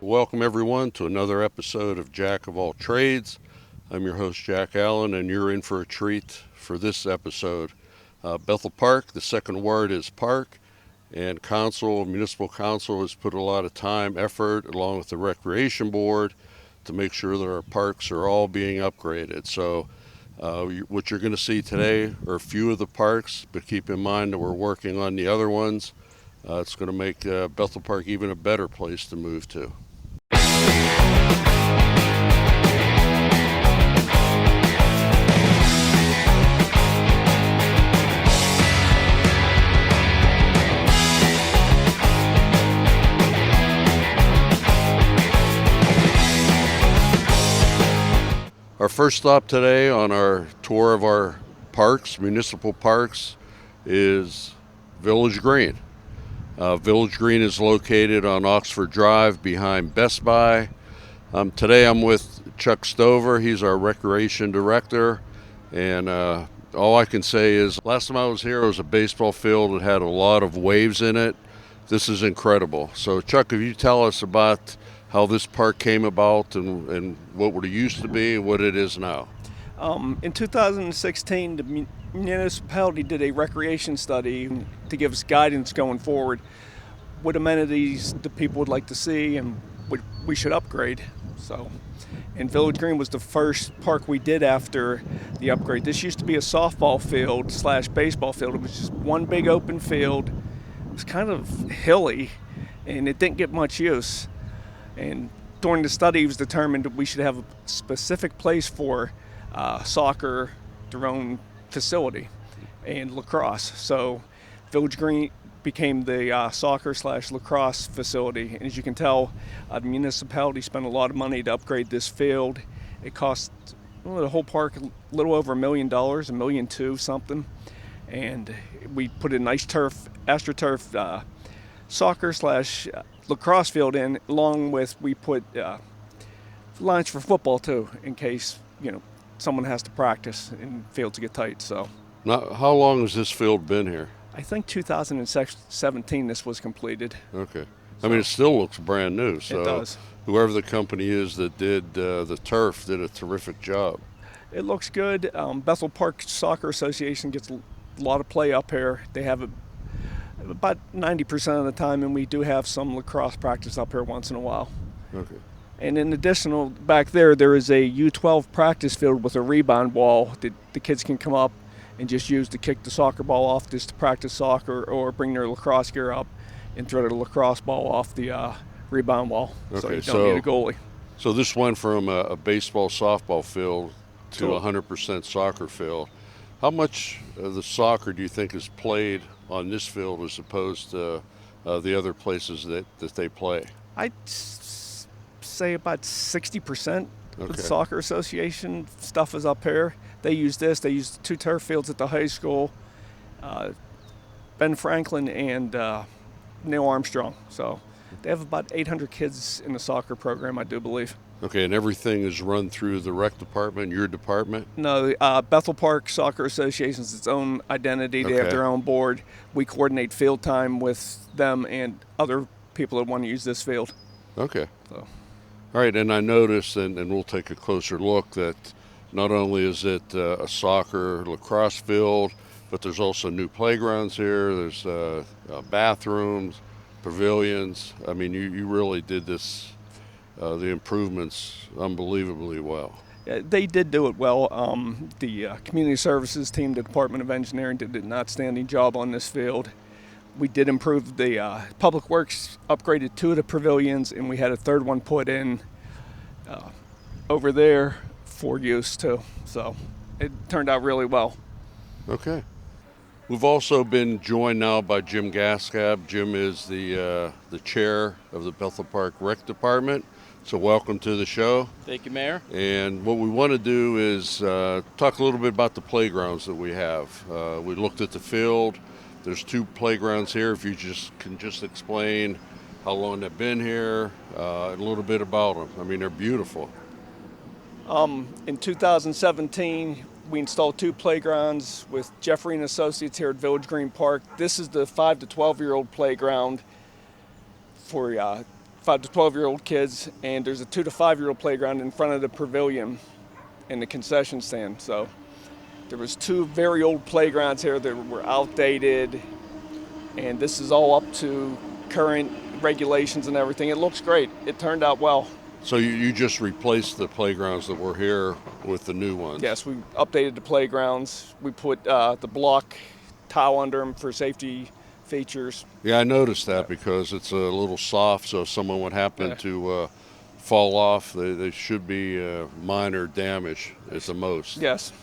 Welcome everyone to another episode of Jack of All Trades. I'm your host Jack Allen, and you're in for a treat for this episode. Bethel Park, the second word is park, and municipal council has put a lot of time, effort, along with the recreation board to make sure that our parks are all being upgraded. So what you're going to see today are a few of the parks, but keep in mind that we're working on the other ones. It's going to make Bethel Park even a better place to move to. Our first stop today on our tour of our parks, municipal parks, is Village Green. Village Green is located on Oxford Drive behind Best Buy. Today I'm with Chuck Stover. He's our recreation director, and all I can say is last time I was here it was a baseball field that had a lot of waves in it. This is incredible. So Chuck, if you tell us about how this park came about and what it used to be and what it is now. In 2016, the municipality did a recreation study to give us guidance going forward, what amenities the people would like to see and what we should upgrade. And Village Green was the first park we did after the upgrade. This used to be a softball field / baseball field. It was just one big open field. It was kind of hilly, and it didn't get much use. And during the study, it was determined that we should have a specific place for soccer, their own facility, and lacrosse. So Village Green became the soccer / lacrosse facility. And as you can tell, the municipality spent a lot of money to upgrade this field. It cost the whole park a little over $1 million, $1.2 million something. And we put a nice AstroTurf soccer / lacrosse field in, along with we put lines for football too, in case someone has to practice and fields get tight. So Now, how long has this field been here? I think 2017 this was completed. Okay. I mean, it still looks brand new. So it does. Whoever the company is that did the turf did a terrific job. It looks good. Bethel Park Soccer Association gets a lot of play up here. They have about 90% of the time, and we do have some lacrosse practice up here once in a while. Okay. And in addition, back there is a U12 practice field with a rebound wall that the kids can come up and just use to kick the soccer ball off just to practice soccer, or bring their lacrosse gear up and throw the lacrosse ball off the rebound wall. Okay, so you don't need a goalie. So this went from a baseball, softball field to 100% soccer field. How much of the soccer do you think is played on this field as opposed to the other places that they play? I'd say about 60% of the Soccer Association stuff is up here. They use this. They use 2 turf fields at the high school, Ben Franklin and Neil Armstrong. So they have about 800 kids in the soccer program, I do believe. Okay, and everything is run through the rec department, your department? No, Bethel Park Soccer Association is its own identity. They have their own board. We coordinate field time with them and other people that want to use this field. Okay. So. All right, and I noticed, and we'll take a closer look, that not only is it a soccer lacrosse field, but there's also new playgrounds here. There's bathrooms, pavilions. I mean, you really did this, the improvements unbelievably well. They did do it well. The community services team, the Department of Engineering, did an outstanding job on this field. We did improve the Public Works, upgraded 2 of the pavilions, and we had a 3rd one put in over there for use too. So it turned out really well. Okay. We've also been joined now by Jim Gascab. Jim is the chair of the Bethel Park Rec Department. So welcome to the show. Thank you, Mayor. And what we want to do is talk a little bit about the playgrounds that we have. We looked at the field. There's 2 playgrounds here. If you can explain how long they've been here, and a little bit about them. I mean, they're beautiful. In 2017, we installed 2 playgrounds with Jeffrey and Associates here at Village Green Park. This is the 5 to 12-year-old playground for 5 to 12-year-old kids, and there's a 2 to 5-year-old playground in front of the pavilion and the concession stand. So there was 2 very old playgrounds here that were outdated, and this is all up to current regulations and everything. It looks great. It turned out well. So you just replaced the playgrounds that were here with the new ones? Yes, we updated the playgrounds. We put the block tile under them for safety features. Yeah, I noticed that because it's a little soft, so if someone would happen to fall off, they should be minor damage at the most. Yes.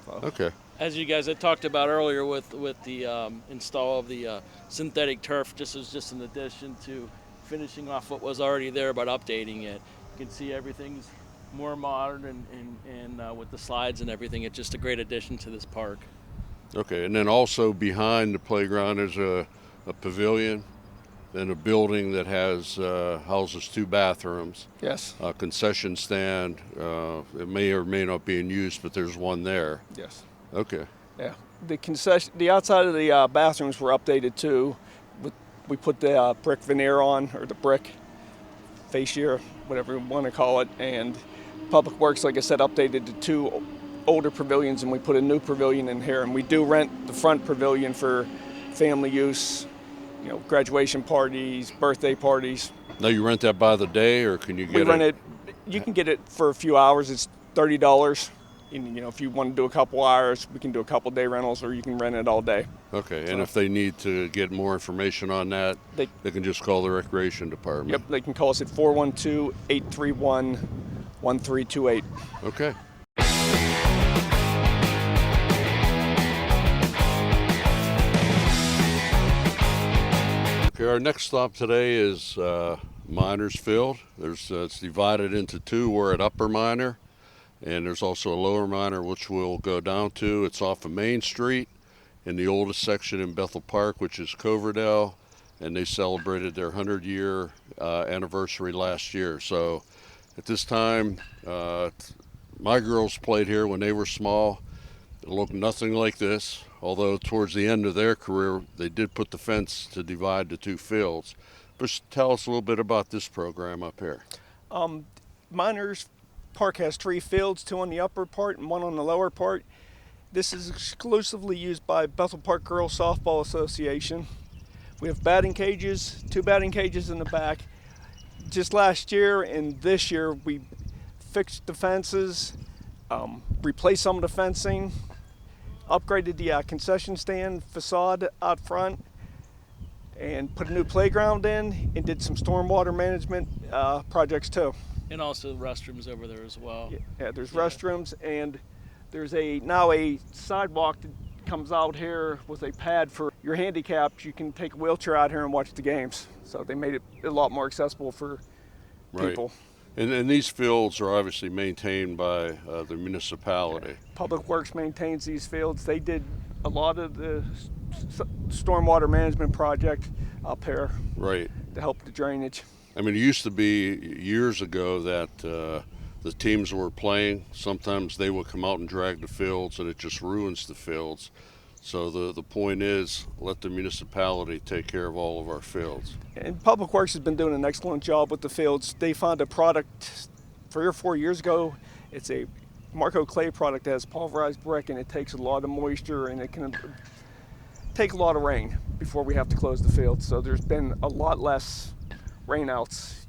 Okay. As you guys had talked about earlier with the install of the synthetic turf, this is just in addition to finishing off what was already there, but updating it. You can see everything's more modern and with the slides and everything. It's just a great addition to this park. Okay, and then also behind the playground there's a pavilion and a building that houses 2 bathrooms. Yes. A concession stand. It may or may not be in use, but there's one there. Yes. Okay. Yeah. The outside of the bathrooms were updated too. We put the brick veneer on, or the brick fascia, whatever you want to call it, and Public Works, like I said, updated the 2 older pavilions, and we put a new pavilion in here. And we do rent the front pavilion for family use, graduation parties, birthday parties. Now you rent that by the day, or can you get We rent it. You can get it for a few hours. It's $30. And, if you want to do a couple hours, we can do a couple day rentals, or you can rent it all day. Okay, and if they need to get more information on that, they can just call the Recreation Department. Yep, they can call us at 412-831-1328. Okay. Okay, our next stop today is Miners Field. It's divided into 2. We're at Upper Miner, and there's also a Lower Miner, which we'll go down to. It's off of Main Street in the oldest section in Bethel Park, which is Coverdale, and they celebrated their 100-year anniversary last year. So at this time, my girls played here when they were small. It looked nothing like this, although towards the end of their career, they did put the fence to divide the 2 fields. But tell us a little bit about this program up here. Miners Park has 3 fields, 2 on the upper part and 1 on the lower part. This is exclusively used by Bethel Park Girls Softball Association. We have batting cages, 2 batting cages in the back. Just last year and this year, we fixed the fences, replaced some of the fencing, upgraded the concession stand facade out front, and put a new playground in, and did some stormwater management projects too. And also restrooms over there as well. Yeah, there's restrooms, and there's now a sidewalk that comes out here with a pad for your handicapped. You can take a wheelchair out here and watch the games. So they made it a lot more accessible for people. And these fields are obviously maintained by the municipality. Public Works maintains these fields. They did a lot of the stormwater management project up here. Right. To help the drainage. I mean, it used to be years ago that the teams were playing. Sometimes they would come out and drag the fields, and it just ruins the fields. So the point is, let the municipality take care of all of our fields. And Public Works has been doing an excellent job with the fields. They found a product 3 or 4 years ago. It's a Marco Clay product that has pulverized brick, and it takes a lot of moisture, and it can take a lot of rain before we have to close the field. So there's been a lot less rainouts.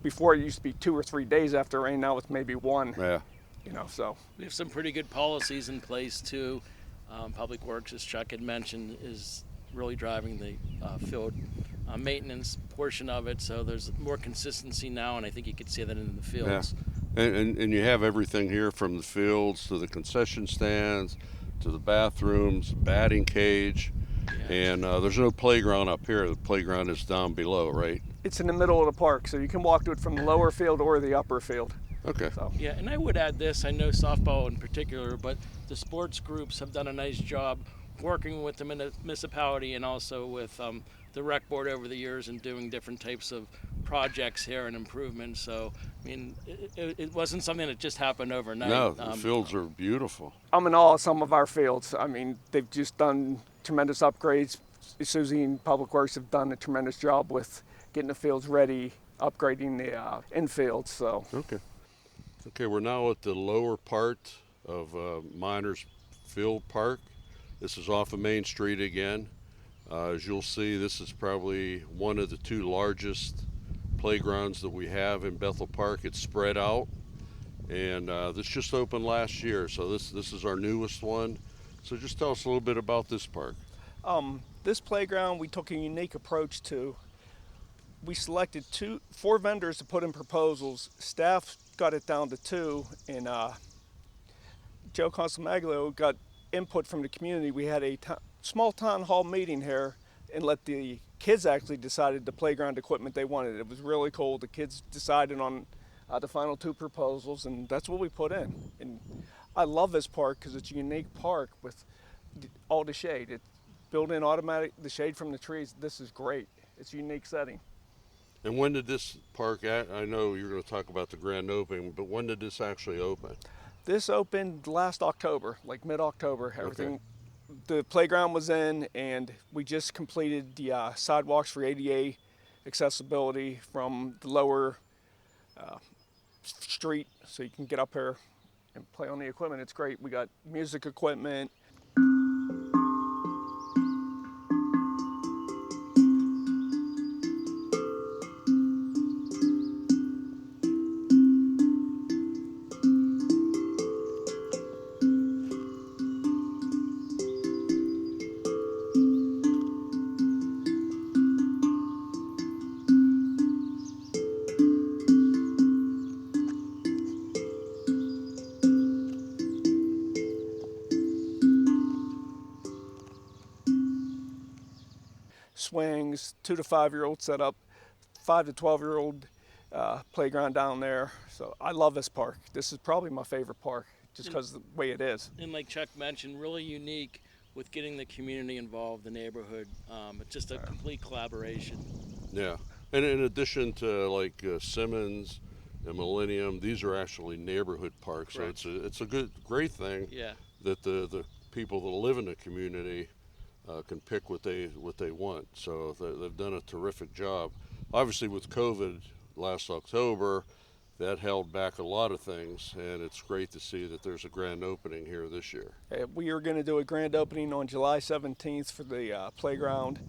Before it used to be 2 or 3 days after rain. Now it's maybe 1. Yeah. So We have some pretty good policies in place too. Public Works, as Chuck had mentioned, is really driving the field maintenance portion of it. So there's more consistency now, and I think you could see that in the fields. Yeah. And you have everything here from the fields to the concession stands to the bathrooms, batting cage, and there's no playground up here. The playground is down below, right? It's in the middle of the park, so you can walk to it from the lower field or the upper field. Okay. So. Yeah, and I would add this, I know softball in particular, but the sports groups have done a nice job working with the municipality and also with the rec board over the years and doing different types of projects here and improvements. So, I mean, it wasn't something that just happened overnight. No, the fields are beautiful. I'm in awe of some of our fields. I mean, they've just done tremendous upgrades. Susie and Public Works have done a tremendous job with getting the fields ready, upgrading the infield. So Okay. Okay, we're now at the lower part of Miners Field Park. This is off of Main Street again. As you'll see, this is probably one of the two largest playgrounds that we have in Bethel Park. It's spread out, and this just opened last year, so this is our newest one. So just tell us a little bit about this park. this playground, we took a unique approach to. We selected four vendors to put in proposals. Staff got it down to two, and Joe Consumaglio got input from the community. We had a small town hall meeting here and let the kids actually decide the playground equipment they wanted. It was really cool. The kids decided on the final two proposals, and that's what we put in. And I love this park because it's a unique park with all the shade. It's built in automatic, the shade from the trees. This is great. It's a unique setting. And when did this park, I know you're going to talk about the grand opening, but when did this actually open? This opened last October, like mid-October. Everything, Okay. the playground was in, and we just completed the sidewalks for ADA accessibility from the lower street, so you can get up here and play on the equipment. It's great. We got music equipment. Swings, 2 to 5-year-old setup, 5 to 12-year-old playground down there. So I love this park. This is probably my favorite park just because of the way it is. And like Chuck mentioned, really unique with getting the community involved, the neighborhood. It's just a complete collaboration. Yeah. And in addition to like Simmons and Millennium, these are actually neighborhood parks. Correct. So it's a great thing Yeah. that the people that live in the community can pick what they want. So they've done a terrific job. Obviously, with COVID last October, that held back a lot of things, and it's great to see that there's a grand opening here this year. We are going to do a grand opening on July 17th for the playground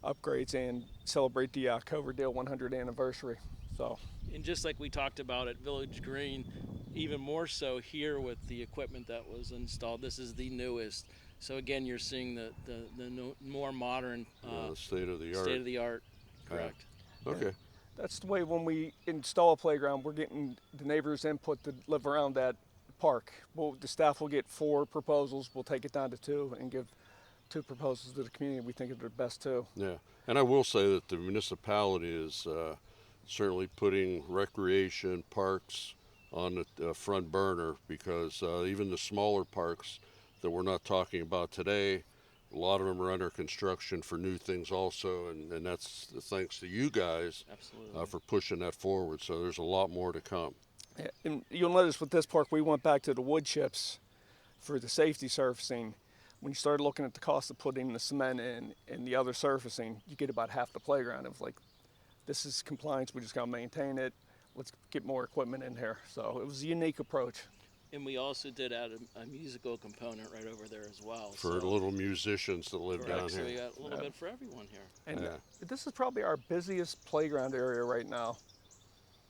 upgrades and celebrate the Coverdale 100th anniversary. So, And just like we talked about at Village Green, even more so here with the equipment that was installed. This is the newest. So again, you're seeing the more modern State of the art. state of the art. Correct. Okay. that's the way when we install a playground, we're getting the neighbors' input to live around that park. The staff will get 4 proposals. We'll take it down to 2 and give 2 proposals to the community we think are the best too. Yeah, and I will say that the municipality is certainly putting recreation parks on the front burner because even the smaller parks that we're not talking about today, a lot of them are under construction for new things also, and that's thanks to you guys Absolutely. for pushing that forward. So there's a lot more to come. Yeah, and you'll notice with this park, we went back to the wood chips for the safety surfacing. When you started looking at the cost of putting the cement in and the other surfacing, you get about half the playground. It was like, this is compliance, we just gotta maintain it. Let's get more equipment in here. So it was a unique approach. And we also did add a musical component right over there as well. For so, little musicians that live correct, down so we here. got a little bit for everyone here. And Yeah. this is probably our busiest playground area right now.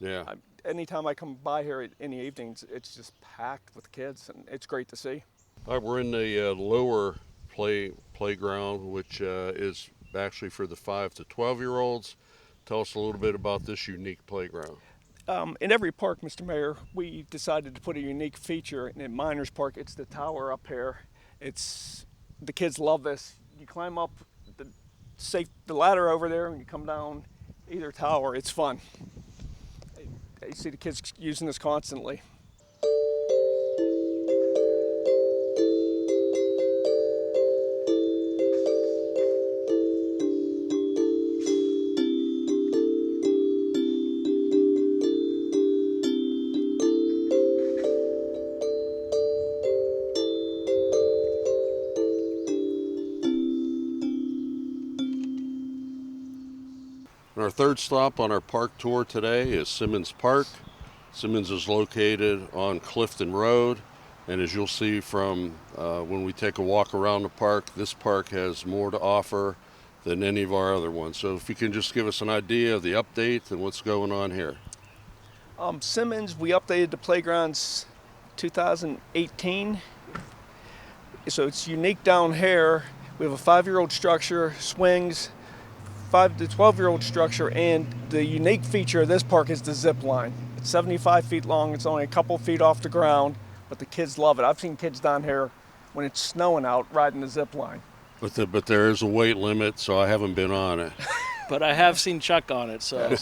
Yeah. Anytime I come by here in the evenings, it's just packed with kids, and it's great to see. All right, we're in the lower playground, which is actually for the 5 to 12-year-olds. Tell us a little bit about this unique playground. In every park, Mr. Mayor, we decided to put a unique feature. And in Miners Park, it's the tower up here. The kids love this. You climb up the ladder over there, and you come down either tower. It's fun. You see the kids using this constantly. And our Our third stop on our park tour today is Simmons Park. Simmons is located on Clifton Road, and as you'll see from when we take a walk around the park, this park has more to offer than any of our other ones. So if you can just give us an idea of the update and what's going on here. Simmons, we updated the playgrounds 2018. So it's unique down here. We have a 5-year-old structure, swings, 5 to 12-year-old structure, and the unique feature of this park is the zip line. It's 75 feet long. It's only a couple feet off the ground, but the kids love it. I've seen kids down here when it's snowing out riding the zip line. But there is a weight limit, so I haven't been on it. But I have seen Chuck on it, so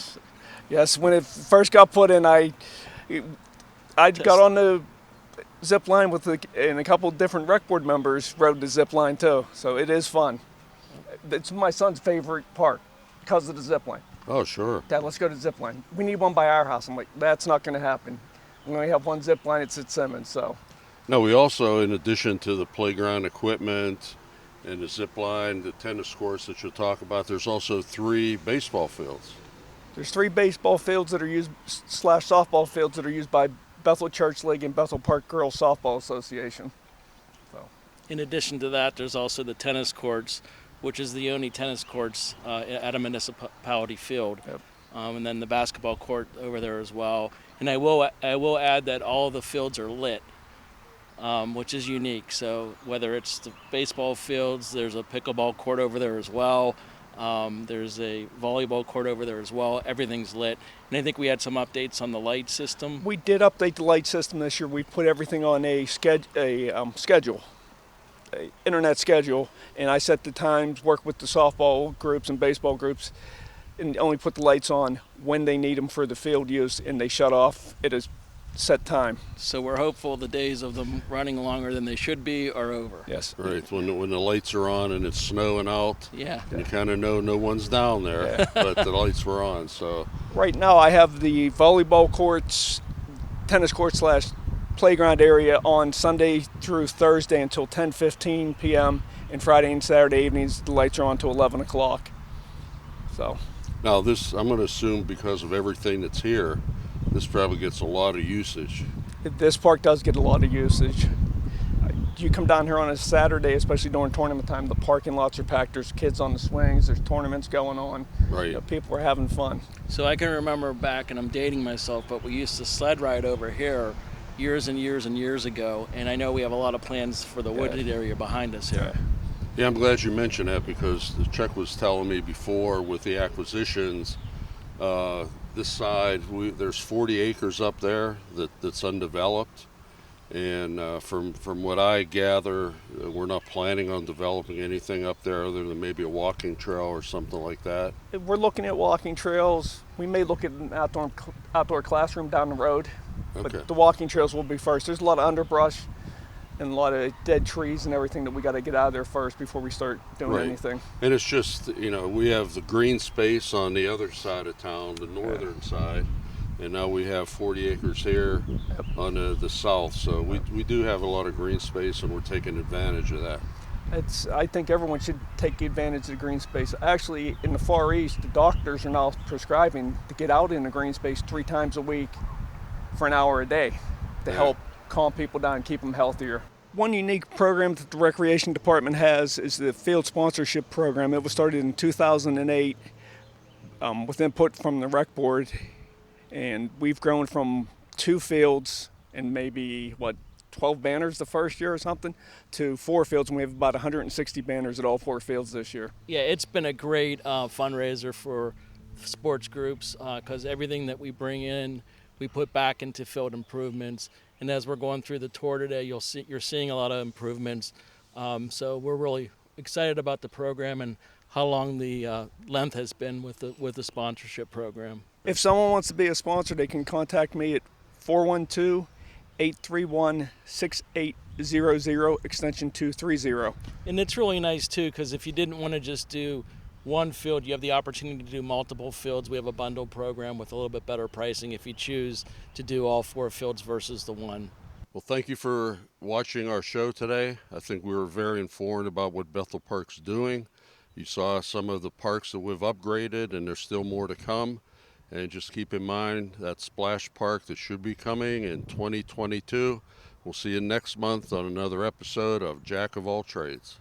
Yes, when it first got put in, I got on the zip line and a couple different rec board members rode the zip line too. So it is fun. It's my son's favorite park because of the zip line. Oh, sure. Dad, let's go to the zip line. We need one by our house. I'm like, that's not going to happen. We only have one zip line. It's at Simmons. So. No, we also, in addition to the playground equipment and the zip line, the tennis courts that you'll talk about, there's also 3 baseball fields. There's 3 baseball fields that are used / softball fields that are used by Bethel Church League and Bethel Park Girls Softball Association. So. in addition to that, there's also the tennis courts, which is the only tennis courts at a municipality field. Yep. And then the basketball court over there as well. And I will add that all the fields are lit, which is unique. So whether it's the baseball fields, there's a pickleball court over there as well. There's a volleyball court over there as well. Everything's lit. And I think we had some updates on the light system. We did update the light system this year. We put everything on a schedule, a internet schedule, and I set the times, work with the softball groups and baseball groups, and only put the lights on when they need them for the field use, and they shut off at a set time. So we're hopeful the days of them running longer than they should be are over. Yes. Right, when the lights are on and it's snowing out, Yeah. and you kind of know no one's down there, Yeah. but the lights were on, so. Right now I have the volleyball courts, tennis court / playground area on Sunday through Thursday until 10:15 p.m. and Friday and Saturday evenings the lights are on till 11 o'clock. So. Now this, I'm going to assume because of everything that's here, this probably gets a lot of usage. This park does get a lot of usage. You come down here on a Saturday, especially during tournament time, the parking lots are packed. There's kids on the swings, there's tournaments going on. Right. You know, people are having fun. So I can remember back, and I'm dating myself, but we used to sled ride over here years and years and years ago, and I know we have a lot of plans for the wooded area behind us here. Yeah, I'm glad you mentioned that because Chuck was telling me before with the acquisitions, this side, there's 40 acres up there that's undeveloped. And from what I gather, we're not planning on developing anything up there other than maybe a walking trail or something like that. We're looking at walking trails. We may look at an outdoor classroom down the road, Okay. but the walking trails will be first. There's a lot of underbrush and a lot of dead trees and everything that we got to get out of there first before we start doing Right. anything. And it's just, we have the green space on the other side of town, the northern side, and now we have 40 acres here on the south. So we do have a lot of green space, and we're taking advantage of that. I think everyone should take advantage of the green space. Actually, in the Far East, the doctors are now prescribing to get out in the green space 3 times a week for an hour a day to help calm people down and keep them healthier. One unique program that the Recreation Department has is the Field Sponsorship Program. It was started in 2008 with input from the Rec Board, and we've grown from 2 fields and maybe, 12 banners the first year or something, to 4 fields, and we have about 160 banners at all 4 fields this year. Yeah, it's been a great fundraiser for sports groups because everything that we bring in, we put back into field improvements. And as we're going through the tour today, you're seeing a lot of improvements. So we're really excited about the program and how long the length has been with the sponsorship program. If someone wants to be a sponsor, they can contact me at 412-831-6800, extension 230. And it's really nice too, because if you didn't want to just do one field, you have the opportunity to do multiple fields. We have a bundle program with a little bit better pricing if you choose to do all 4 fields versus the 1. Well, thank you for watching our show today. I think we were very informed about what Bethel Park's doing. You saw some of the parks that we've upgraded, and there's still more to come. And just keep in mind that splash park that should be coming in 2022. We'll see you next month on another episode of Jack of All Trades.